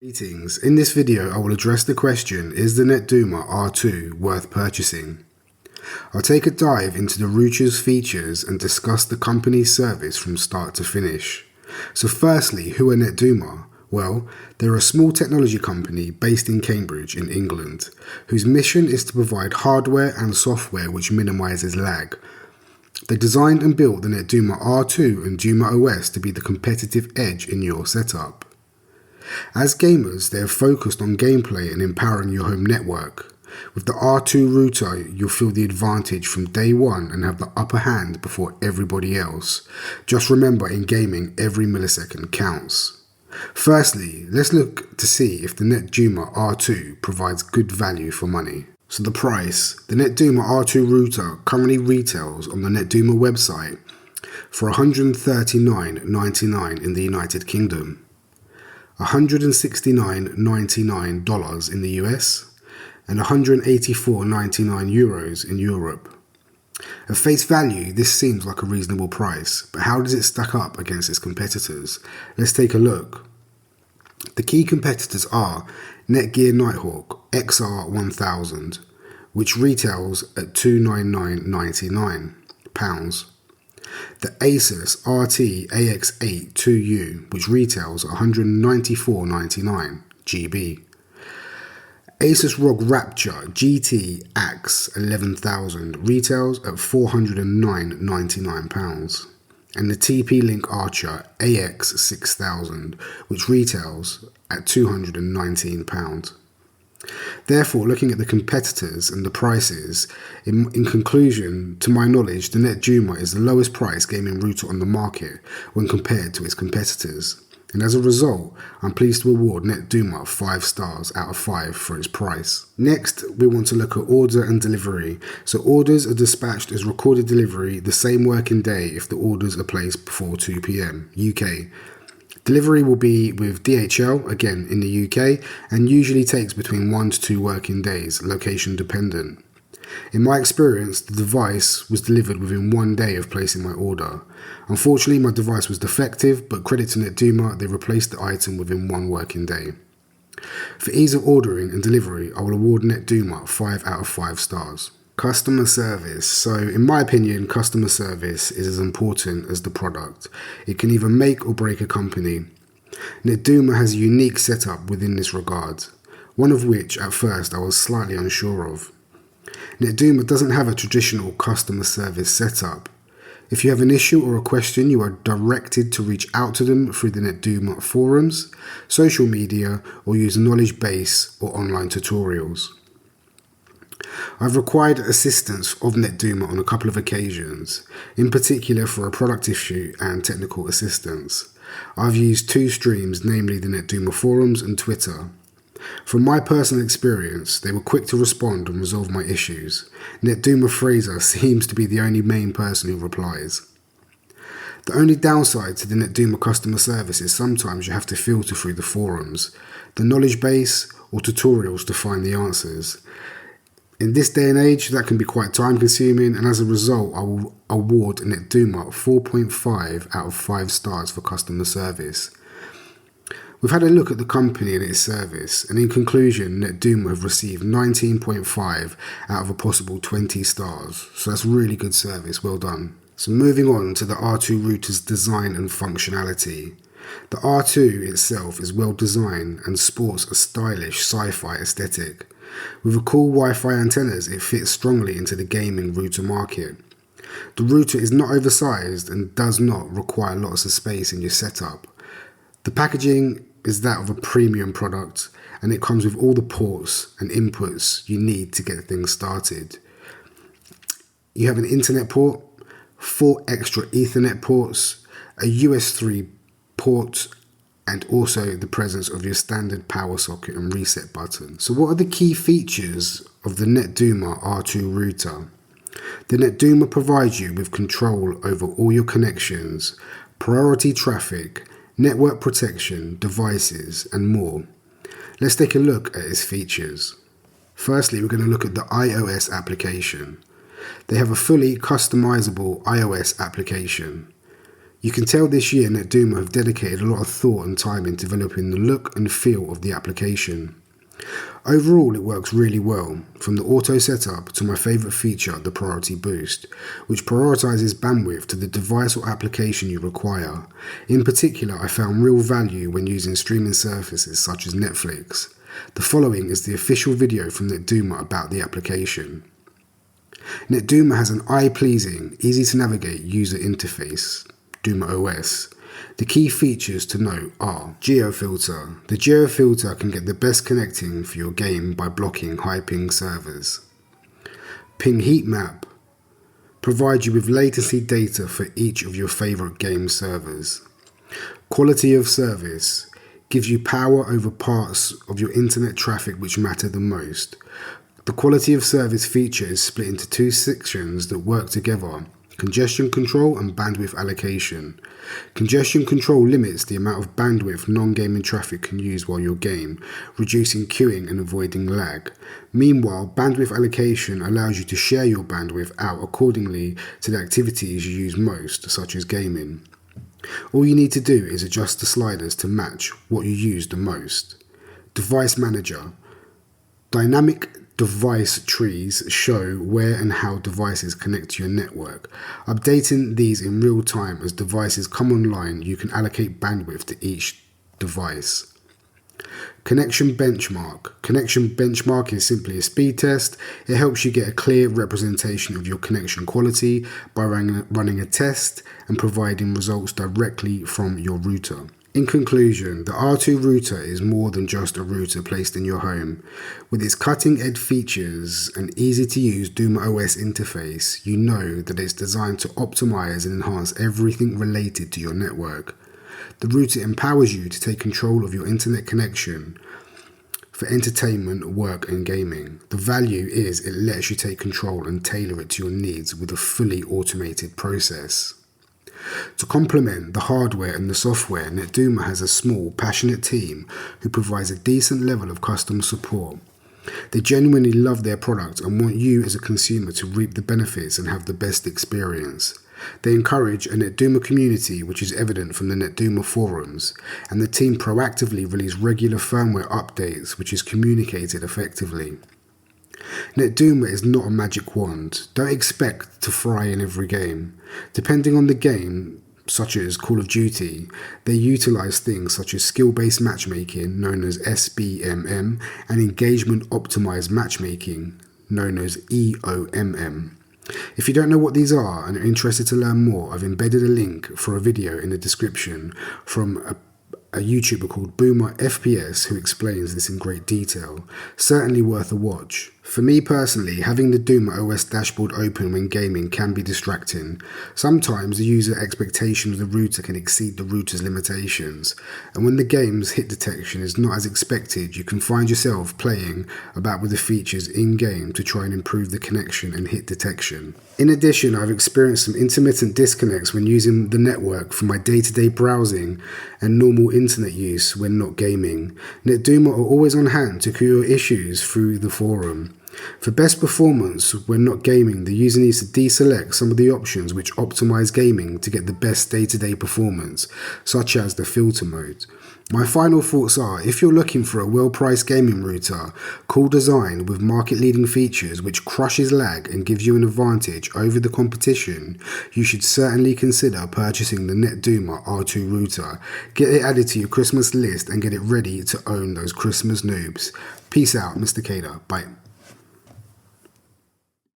Greetings. In this video I will address the question, is the Netduma R2 worth purchasing? I'll take a dive into the router's features and discuss the company's service from start to finish. So firstly, who are Netduma? Well, they're a small technology company based in Cambridge in England, whose mission is to provide hardware and software which minimises lag. They designed and built the Netduma R2 and Duma OS to be the competitive edge in your setup. As gamers, they are focused on gameplay and empowering your home network. With the R2 router, you'll feel the advantage from day one and have the upper hand before everybody else. Just remember, in gaming, every millisecond counts. Firstly, let's look to see if the Netduma R2 provides good value for money. So the price. The Netduma R2 router currently retails on the Netduma website for $139.99 in the United Kingdom. $169.99 in the US, and €184.99 in Europe. At face value, this seems like a reasonable price, but how does it stack up against its competitors? Let's take a look. The key competitors are Netgear Nighthawk XR1000, which retails at £299.99. The Asus RT AX8 2U, which retails at $194.99 GB. Asus ROG Rapture GT AX 11000 retails at £409.99. And the TP-Link Archer AX 6000, which retails at £219. Therefore, looking at the competitors and the prices, in conclusion, to my knowledge, the Netduma is the lowest price gaming router on the market when compared to its competitors. And as a result, I'm pleased to award Netduma 5 stars out of 5 for its price. Next, we want to look at order and delivery. So orders are dispatched as recorded delivery the same working day if the orders are placed before 2 PM UK. Delivery will be with DHL, again in the UK, and usually takes between 1 to 2 working days, location dependent. In my experience, the device was delivered within 1 day of placing my order. Unfortunately, my device was defective, but credit to Netduma, they replaced the item within 1 working day. For ease of ordering and delivery, I will award Netduma 5 out of 5 stars. Customer service. So in my opinion, customer service is as important as the product. It can either make or break a company. Netduma has a unique setup within this regard, one of which at first I was slightly unsure of. Netduma doesn't have a traditional customer service setup. If you have an issue or a question, you are directed to reach out to them through the Netduma forums, social media, or use knowledge base or online tutorials. I've required assistance of Netduma on a couple of occasions, in particular for a product issue and technical assistance. I've used 2 streams, namely the Netduma forums and Twitter. From my personal experience, they were quick to respond and resolve my issues. Netduma Fraser seems to be the only main person who replies. The only downside to the Netduma customer service is sometimes you have to filter through the forums, the knowledge base, or tutorials to find the answers. In this day and age, that can be quite time consuming, and as a result, I will award Netduma 4.5 out of 5 stars for customer service. We've had a look at the company and its service, and in conclusion, Netduma have received 19.5 out of a possible 20 stars, so that's really good service, well done. So moving on to the R2 router's design and functionality. The R2 itself is well designed and sports a stylish sci-fi aesthetic. With a cool Wi-Fi antennas, it fits strongly into the gaming router market. The router is not oversized and does not require lots of space in your setup. The packaging is that of a premium product, and it comes with all the ports and inputs you need to get things started. You have an internet port, 4 extra Ethernet ports, a US 3 port, and also the presence of your standard power socket and reset button. So what are the key features of the Netduma R2 router? The Netduma provides you with control over all your connections, priority traffic, network protection, devices, and more. Let's take a look at its features. Firstly, we're going to look at the iOS application. They have a fully customizable iOS application. You can tell this year Netduma have dedicated a lot of thought and time in developing the look and feel of the application. Overall, it works really well, from the auto setup to my favourite feature, the priority boost, which prioritises bandwidth to the device or application you require. In particular, I found real value when using streaming services such as Netflix. The following is the official video from Netduma about the application. Netduma has an eye-pleasing, easy-to-navigate user interface, Duma OS. The key features to note are GeoFilter. The GeoFilter can get the best connecting for your game by blocking high-ping servers. Ping HEATMAP provides you with latency data for each of your favourite game servers. Quality of service gives you power over parts of your internet traffic which matter the most. The quality of service feature is split into two sections that work together: congestion control and bandwidth allocation. Congestion control limits the amount of bandwidth non-gaming traffic can use while you game, reducing queuing and avoiding lag. Meanwhile, bandwidth allocation allows you to share your bandwidth out accordingly to the activities you use most, such as gaming. All you need to do is adjust the sliders to match what you use the most. Device Manager. Dynamic device trees show where and how devices connect to your network. Updating these in real time as devices come online, you can allocate bandwidth to each device. Connection Benchmark. Connection Benchmark is simply a speed test. It helps you get a clear representation of your connection quality by running a test and providing results directly from your router. In conclusion, the R2 router is more than just a router placed in your home. With its cutting-edge features and easy-to-use Duma OS interface, you know that it's designed to optimize and enhance everything related to your network. The router empowers you to take control of your internet connection for entertainment, work and gaming. The value is it lets you take control and tailor it to your needs with a fully automated process. To complement the hardware and the software, Netduma has a small, passionate team who provides a decent level of customer support. They genuinely love their product and want you as a consumer to reap the benefits and have the best experience. They encourage a Netduma community, which is evident from the Netduma forums, and the team proactively release regular firmware updates, which is communicated effectively. Netduma is not a magic wand. Don't expect to fry in every game. Depending on the game, such as Call of Duty, they utilize things such as skill-based matchmaking, known as SBMM, and engagement-optimized matchmaking, known as EOMM. If you don't know what these are and are interested to learn more, I've embedded a link for a video in the description from a YouTuber called Boomer FPS who explains this in great detail. Certainly worth a watch. For me personally, having the Duma OS dashboard open when gaming can be distracting. Sometimes the user expectation of the router can exceed the router's limitations, and when the game's hit detection is not as expected, you can find yourself playing about with the features in-game to try and improve the connection and hit detection. In addition, I've experienced some intermittent disconnects when using the network for my day-to-day browsing and normal internet use when not gaming. Netduma are always on hand to cure issues through the forum. For best performance when not gaming, the user needs to deselect some of the options which optimize gaming to get the best day-to-day performance, such as the filter mode. My final thoughts are, if you're looking for a well-priced gaming router, cool design with market-leading features which crushes lag and gives you an advantage over the competition, you should certainly consider purchasing the Netduma R2 router. Get it added to your Christmas list and get it ready to own those Christmas noobs. Peace out, Mr. Kader. Bye.